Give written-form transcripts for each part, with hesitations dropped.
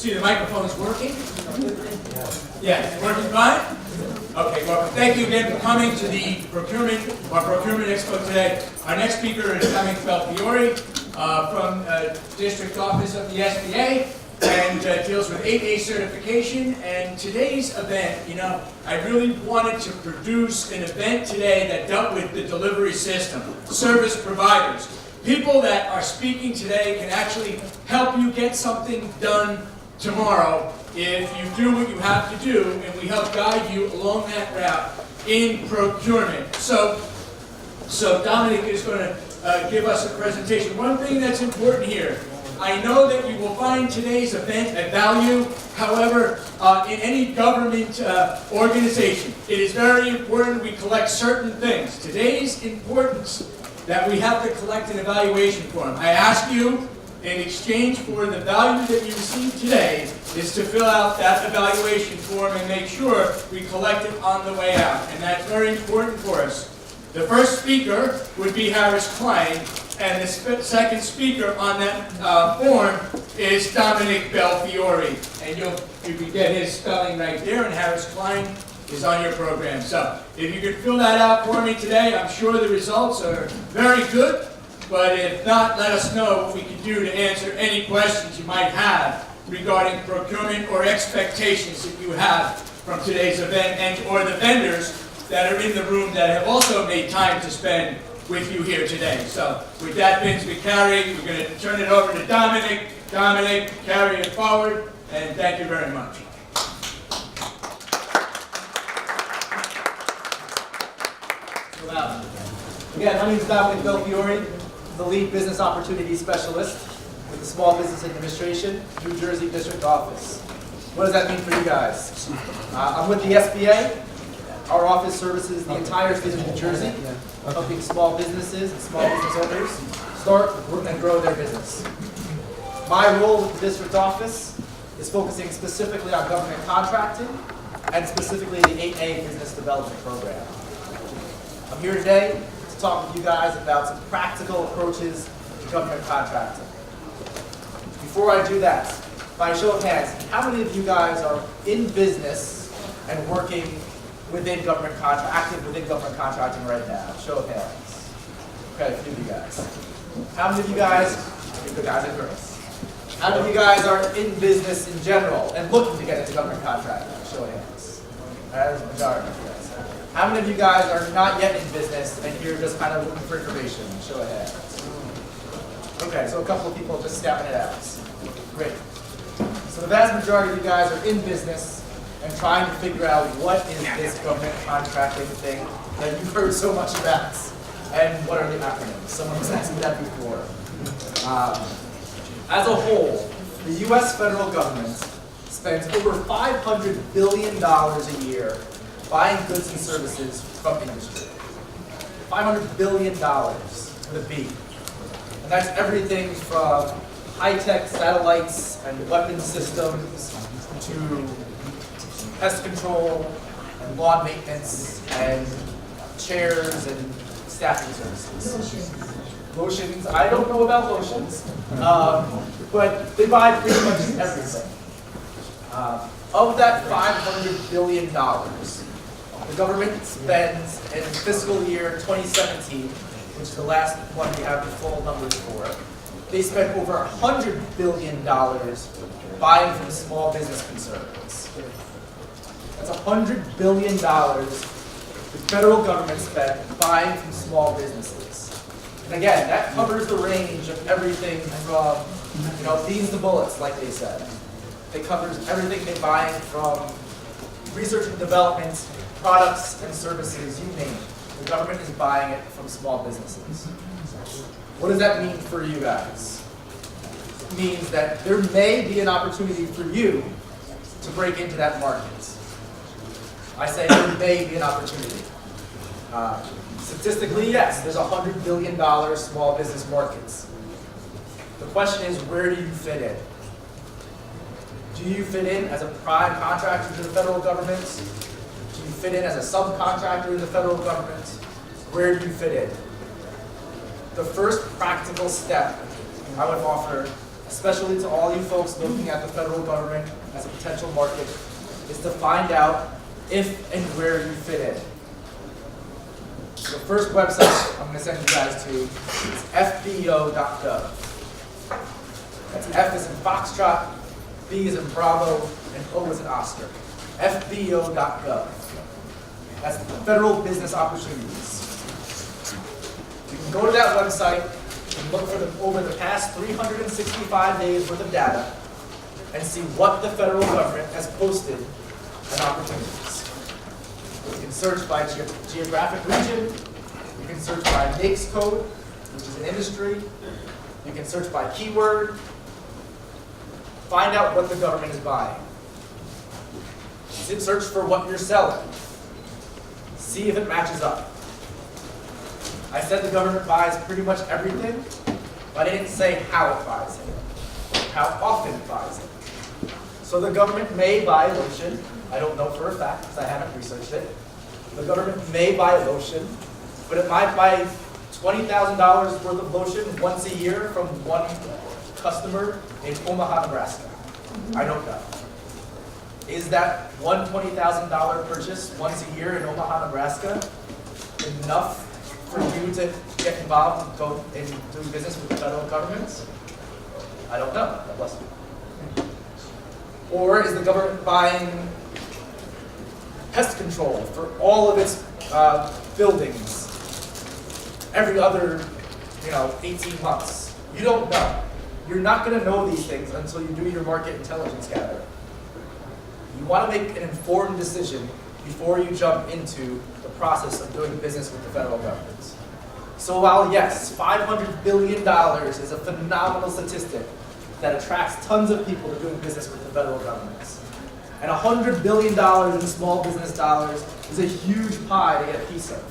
See, the microphone's working? Yeah, it's working fine? Okay, welcome. Thank you again for coming to the Procurement Expo today. Our next speaker is Dominick Belfiore from District Office of the SBA and deals with 8A certification. And today's event, I really wanted to produce an event today that dealt with the delivery system, service providers. People that are speaking today can actually help you get something done tomorrow if you do what you have to do, and we help guide you along that route in procurement. So Dominick is going to give us a presentation. One thing that's important here, I know that you will find today's event a value. However, in any government organization, it is very important we collect certain things. Today's importance that we have to collect an evaluation form. I ask you, in exchange for the value that you receive today, is to fill out that evaluation form and make sure we collect it on the way out. And that's very important for us. The first speaker would be Harris Klein, and the second speaker on that form is Dominick Belfiore. And you can get his spelling right there, and Harris Klein is on your program. So if you could fill that out for me today, I'm sure the results are very good. But if not, let us know what we can do to answer any questions you might have regarding procurement or expectations that you have from today's event, and or the vendors that are in the room that have also made time to spend with you here today. So with that, Vicari, we're going to turn it over to Dominick. Dominick, carry it forward, and thank you very much. Again, my name is Dominick Belfiore, the lead business opportunity specialist with the Small Business Administration, New Jersey District Office. What does that mean for you guys? I'm with the SBA. Our office services the entire state of New Jersey, helping small businesses and small business owners start and grow their business. My role with the district office is focusing specifically on government contracting and specifically the 8A Business Development Program. I'm here today to talk with you guys about some practical approaches to government contracting. Before I do that, by show of hands, how many of you guys are in business and working within government active within government contracting right now? Show of hands. Okay, a few of you guys. How many of you guys and girls? How many of you guys are in business in general and looking to get into government contracting? Show of hands. That is the majority of you guys. How many of you guys are not yet in business and you're just kind of looking for information? Show of hands. Okay, so a couple of people just snapping it out. Great. So the vast majority of you guys are in business and trying to figure out what is this government contracting thing that you've heard so much about, and what are the acronyms? Someone was asking that before. As a whole, the U.S. federal government spends over $500 billion a year buying goods and services from industry. $500 billion with a B. And that's everything from high-tech satellites and weapon systems to pest control and lawn maintenance and chairs and staffing services. Lotions, I don't know about lotions, but they buy pretty much everything. Of that $500 billion, the government spends in fiscal year 2017, which is the last one we have the full numbers for, they spent over $100 billion buying from small business concerns. That's $100 billion the federal government spent buying from small businesses. And again, that covers the range of everything from, beans to bullets, like they said. It covers everything they're buying from research and development, products and services, you name it. The government is buying it from small businesses. What does that mean for you guys? It means that there may be an opportunity for you to break into that market. I say there may be an opportunity. Statistically, yes, there's $100 billion small business markets. The question is, where do you fit in? Do you fit in as a prime contractor to the federal government? Do you fit in as a subcontractor to the federal government? Where do you fit in? The first practical step I would offer especially to all you folks looking at the federal government as a potential market, is to find out if and where you fit in. The first website I'm going to send you guys to is fbo.gov. That's F as in Foxtrot, B as in Bravo, and O as in Oscar. fbo.gov. That's the Federal Business Opportunities. You can go to that website and look for over the past 365 days worth of data and see what the federal government has posted and opportunities. You can search by geographic region. You can search by NAICS code, which is an industry. You can search by keyword. Find out what the government is buying. Search for what you're selling. See if it matches up. I said the government buys pretty much everything, but I didn't say how it buys it, how often it buys it. So the government may buy lotion. I don't know for a fact because I haven't researched it. The government may buy lotion, but it might buy $20,000 worth of lotion once a year from one customer in Omaha, Nebraska. I don't know. Is that one $20,000 purchase once a year in Omaha, Nebraska enough for you to get involved and go and do business with the federal government? I don't know. God bless you. Or is the government buying pest control for all of its buildings every other, 18 months? You don't know. You're not going to know these things until you do your market intelligence gathering. You want to make an informed decision before you jump into the process of doing business with the federal government. So while yes, $500 billion is a phenomenal statistic that attracts tons of people to doing business with the federal government, and $100 billion in small business dollars is a huge pie to get a piece of.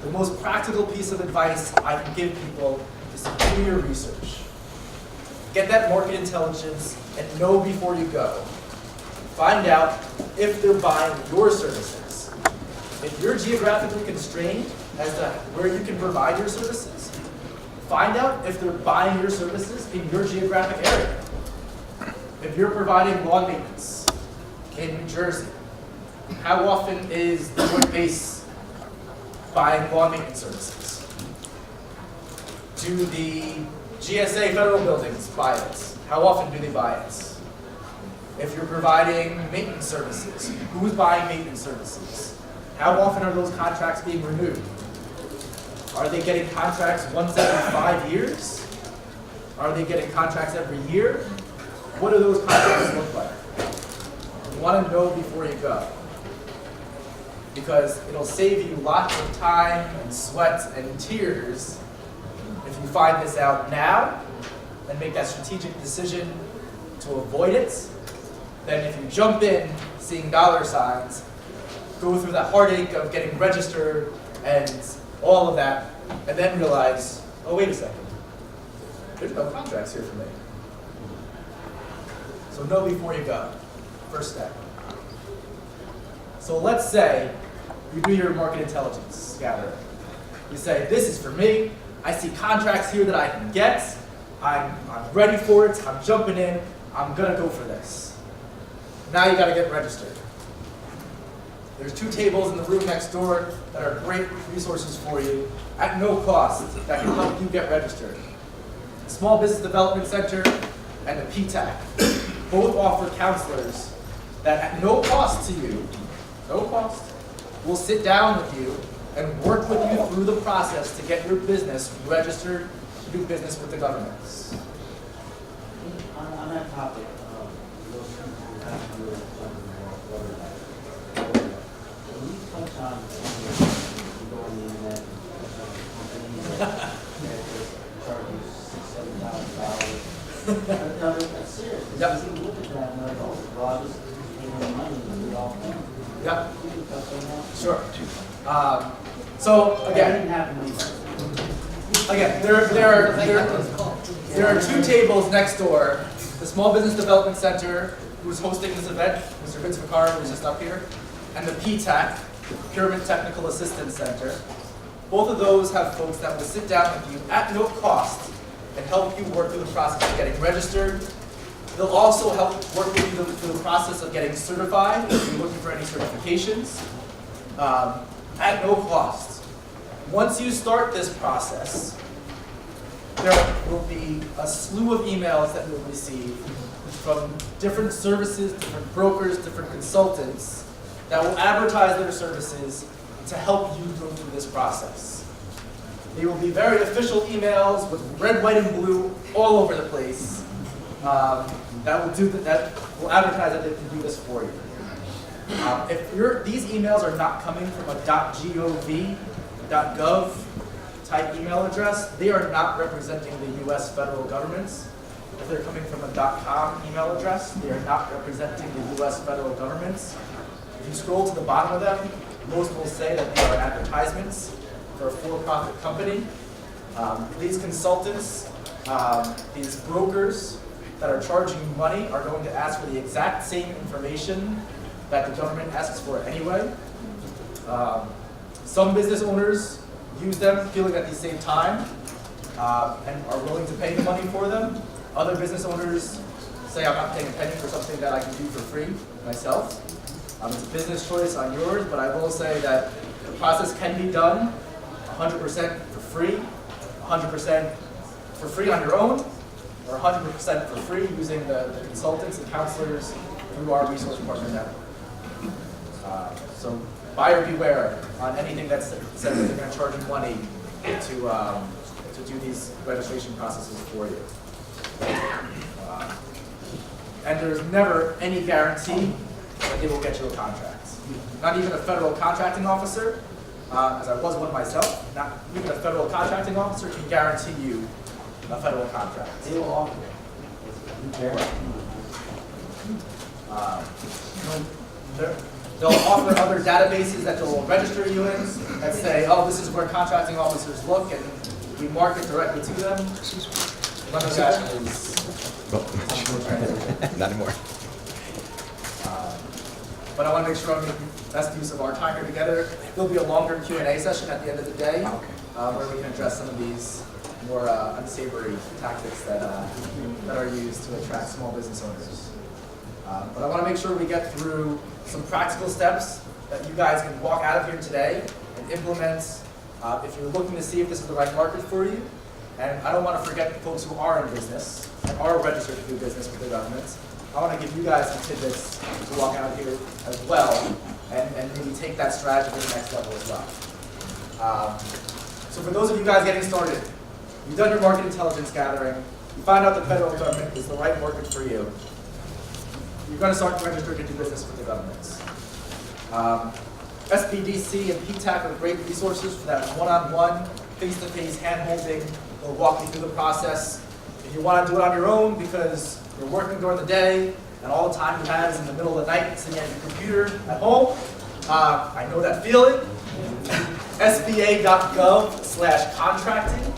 The most practical piece of advice I can give people is to do your research. Get that market intelligence and know before you go. Find out if they're buying your services. If you're geographically constrained as to where you can provide your services, find out if they're buying your services in your geographic area. If you're providing lawn maintenance in New Jersey, how often is the joint base buying lawn maintenance services? Do the GSA federal buildings buy it? How often do they buy it? If you're providing maintenance services, who's buying maintenance services? How often are those contracts being renewed? Are they getting contracts once every 5 years? Are they getting contracts every year? What do those contracts look like? You want to know before you go. Because it'll save you lots of time and sweat and tears if you find this out now and make that strategic decision to avoid it, than if you jump in seeing dollar signs, go through that heartache of getting registered and all of that, and then realize, oh, wait a second, there's no contracts here for me. So know before you go. First step. So let's say you do your market intelligence gathering. You say, this is for me. I see contracts here that I can get. I'm ready for it. I'm jumping in. I'm going to go for this. Now you got to get registered. There's 2 tables in the room next door that are great resources for you at no cost that can help you get registered. The Small Business Development Center and the PTAC both offer counselors that at no cost to you, no cost, will sit down with you and work with you through the process to get your business registered to do business with the government. On that topic, can you touch on you go on the internet companies that just charge you $6,000-$7,000? No, that's serious. Yep. You look at that and like, oh, well, I just pay them money and we all pay. Yep. You can touch on that? Sure. So That again, didn't happen to me. there are 2 tables next door. The Small Business Development Center, who's hosting this event, Mr. Vincent Vicari, who's just up here, and the PTAC, Procurement Technical Assistance Center. Both of those have folks that will sit down with you at no cost and help you work through the process of getting registered. They'll also help work with you through the process of getting certified if you're looking for any certifications at no cost. Once you start this process, there will be a slew of emails that you'll receive from different services, different brokers, different consultants that will advertise their services to help you go through this process. They will be very official emails with red, white, and blue all over the place that will advertise that they can do this for you. If these emails are not coming from a .gov, .gov type email address, they are not representing the U.S. federal governments. If they're coming from a .com email address, they are not representing the U.S. federal governments. If you scroll to the bottom of them, most will say that they are advertisements for a for-profit company. These consultants, these brokers that are charging you money are going to ask for the exact same information that the government asks for anyway. Some business owners use them feeling that they save time and are willing to pay the money for them. Other business owners say, I'm not paying a penny for something that I can do for free myself. It's a business choice on yours, but I will say that the process can be done 100% for free, 100% for free on your own, or 100% for free using the consultants and counselors through our resource partner network. So buyer beware on anything that says that they're going to charge you money to do these registration processes for you. And there's never any guarantee that they will get you a contract. Not even a federal contracting officer, as I was one myself, not even a federal contracting officer can guarantee you a federal contract. They will offer They'll offer other databases that they'll register you in that say, oh, this is where contracting officers look, and we market directly to them. None of that is Not anymore. but I want to make sure I'm making best use of our time here together. There'll be a longer Q&A session at the end of the day where we can address some of these more unsavory tactics that are used to attract small business owners. But I want to make sure we get through some practical steps that you guys can walk out of here today and implement if you're looking to see if this is the right market for you. And I don't want to forget the folks who are in business and are registered to do business with the government. I want to give you guys some tidbits to walk out here as well and maybe take that strategy to the next level as well. So for those of you guys getting started, you've done your market intelligence gathering, you find out the federal government is the right market for you, you're going to start to register to do business with the governments. SBDC and PTAC are great resources for that one-on-one, face-to-face hand-holding. They'll walk you through the process. If you want to do it on your own because you're working during the day and all the time you have is in the middle of the night sitting at your computer at home, I know that feeling. SBA.gov/contracting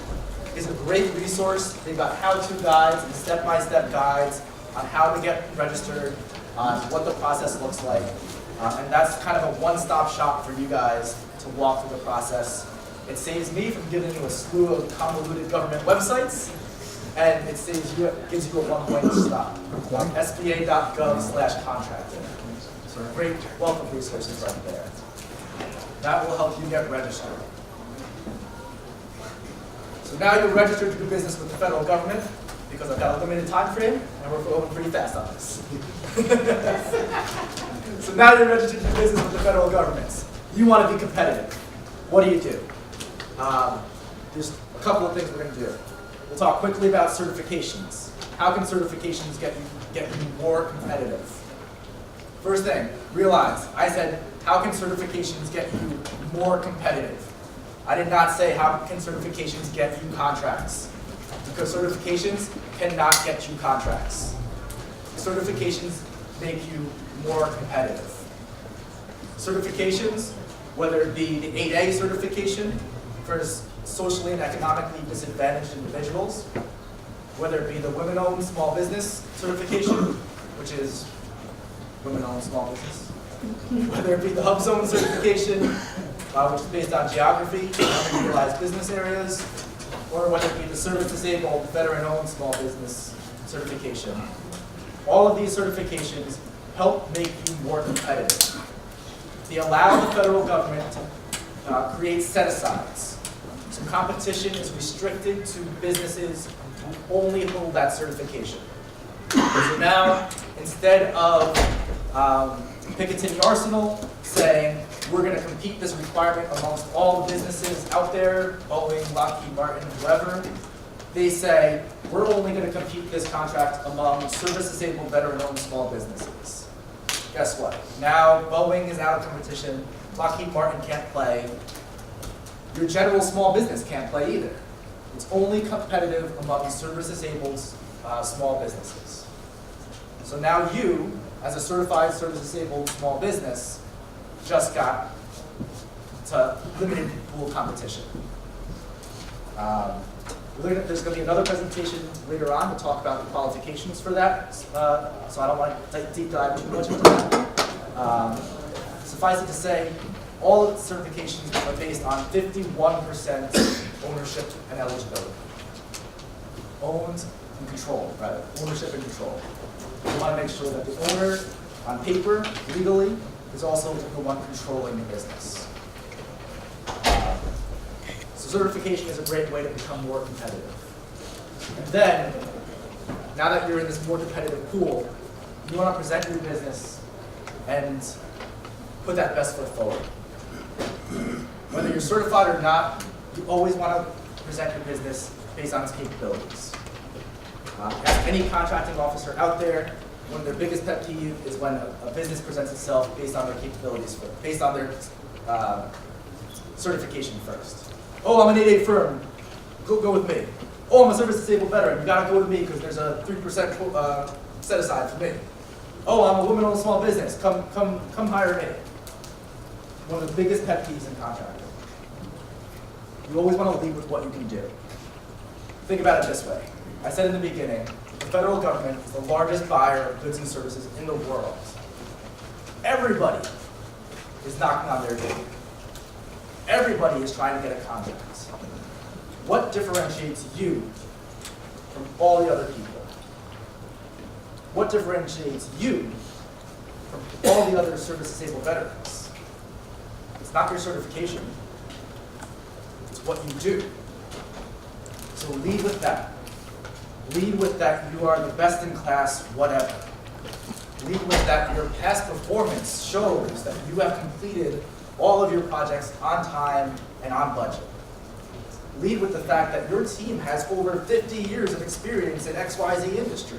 is a great resource. They've got how-to guides and step-by-step guides on how to get registered, on what the process looks like. And that's kind of a one-stop shop for you guys to walk through the process. It saves me from giving you a slew of convoluted government websites, and it gives you a one-point stop. SBA.gov/contracting. So a great wealth of resources right there. That will help you get registered. So now you're registered to do business with the federal government, because I've got a limited time frame, and we're going pretty fast on this. So now you're registered to do business with the federal government. You want to be competitive. What do you do? There's a couple of things we're going to do. We'll talk quickly about certifications. How can certifications get you more competitive? First thing, realize, I said, how can certifications get you more competitive? I did not say how can certifications get you contracts, because certifications cannot get you contracts. Certifications make you more competitive. Certifications, whether it be the 8A certification for socially and economically disadvantaged individuals, whether it be the women-owned small business certification, which is women-owned small business, whether it be the hub zone certification, which is based on geography, underutilized business areas, or whether it be the service disabled, veteran-owned small business certification. All of these certifications help make you more competitive. They allow the federal government to create set-asides. So competition is restricted to businesses who only hold that certification. So now, instead of picketing the arsenal, saying, we're going to compete this requirement amongst all the businesses out there, Boeing, Lockheed Martin, whoever, they say, we're only going to compete this contract among service-disabled, veteran-owned small businesses. Guess what? Now Boeing is out of competition, Lockheed Martin can't play, your general small business can't play either. It's only competitive among service-disabled small businesses. So now you, as a certified service-disabled small business, just got to limited pool competition. There's going to be another presentation later on to talk about the qualifications for that, so I don't want to deep dive too much into that. Suffice it to say, all of the certifications are based on 51% ownership and eligibility. Owned and controlled, rather. Ownership and control. We want to make sure that the owner, on paper, legally, is also the one controlling the business. So certification is a great way to become more competitive. And then, now that you're in this more competitive pool, you want to present your business and put that best foot forward. Whether you're certified or not, you always want to present your business based on its capabilities. As any contracting officer out there, one of their biggest pet peeve is when a business presents itself based on their capabilities, based on their certification first. Oh, I'm an 8A firm, go with me. Oh, I'm a service-disabled veteran, you gotta go with me because there's a 3% set aside for me. Oh, I'm a woman-owned small business, come hire me. One of the biggest pet peeves in contracting. You always want to lead with what you can do. Think about it this way. I said in the beginning, the federal government is the largest buyer of goods and services in the world. Everybody is knocking on their door. Everybody is trying to get a contract. What differentiates you from all the other people? What differentiates you from all the other service-disabled veterans? It's not your certification. It's what you do. So lead with that. Lead with that you are the best in class, whatever. Lead with that your past performance shows that you have completed all of your projects on time and on budget. Lead with the fact that your team has over 50 years of experience in XYZ industry.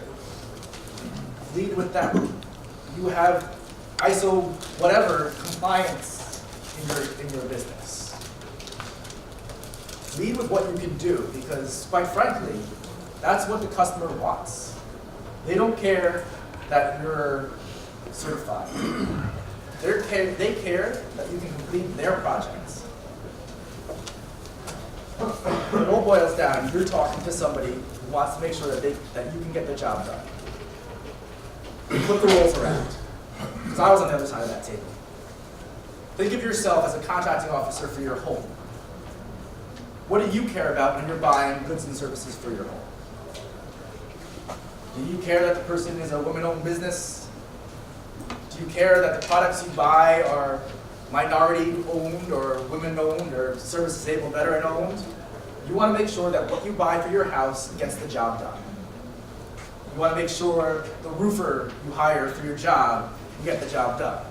Lead with that you have ISO whatever compliance in your business. Lead with what you can do because, quite frankly, that's what the customer wants. They don't care that you're certified. They care that you can complete their projects. It all boils down, you're talking to somebody who wants to make sure that you can get the job done. Flip the roles around. Because I was on the other side of that table. Think of yourself as a contracting officer for your home. What do you care about when you're buying goods and services for your home? Do you care that the person is a woman-owned business? Do you care that the products you buy are minority-owned or women-owned or service-disabled veteran-owned? You want to make sure that what you buy for your house gets the job done. You want to make sure the roofer you hire for your job can get the job done.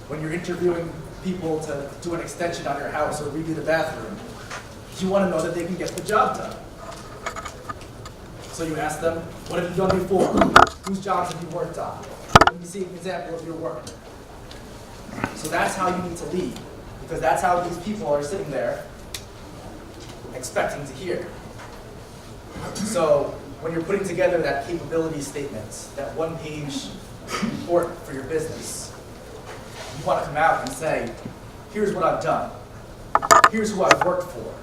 When you're interviewing people to do an extension on your house or redo the bathroom, you want to know that they can get the job done. So you ask them, what have you done before? Whose jobs have you worked on? Let me see an example of your work. So that's how you need to lead, because that's how these people are sitting there expecting to hear. So when you're putting together that capability statement, that one-page report for your business, you want to come out and say, here's what I've done. Here's who I've worked for.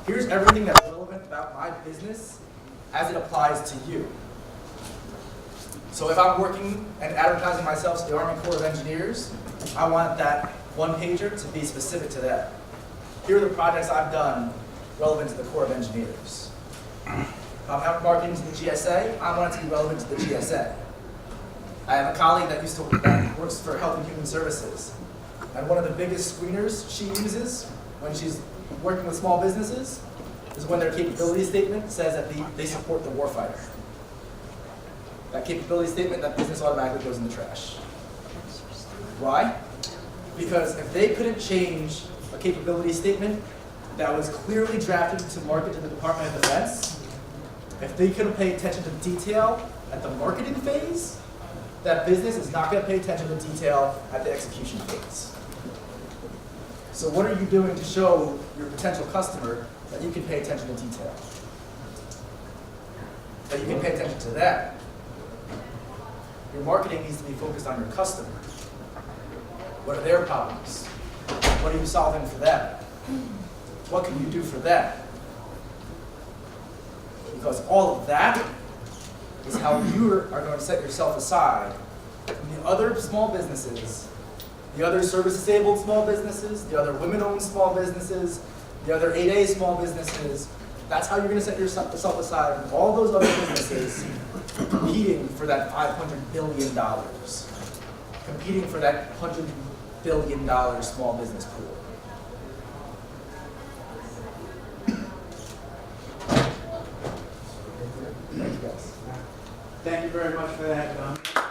Here's everything that's relevant about my business as it applies to you. So if I'm working and advertising myself to the Army Corps of Engineers, I want that one-pager to be specific to that. Here are the projects I've done relevant to the Corps of Engineers. If I'm marketing to the GSA, I want it to be relevant to the GSA. I have a colleague that that works for Health and Human Services. And one of the biggest screeners she uses when she's working with small businesses is when their capability statement says that they support the warfighter. That capability statement, that business automatically goes in the trash. Why? Because if they couldn't change a capability statement that was clearly drafted to market to the Department of Defense, if they couldn't pay attention to detail at the marketing phase, that business is not going to pay attention to detail at the execution phase. So what are you doing to show your potential customer that you can pay attention to detail? That you can pay attention to that? Your marketing needs to be focused on your customer. What are their problems? What are you solving for them? What can you do for them? Because all of that is how you are going to set yourself aside from the other small businesses, the other service-disabled small businesses, the other women-owned small businesses, the other 8A small businesses. That's how you're going to set yourself aside from all those other businesses competing for that $500 billion, competing for that $100 billion small business pool. Thank you guys. Thank you very much for that, Dominick.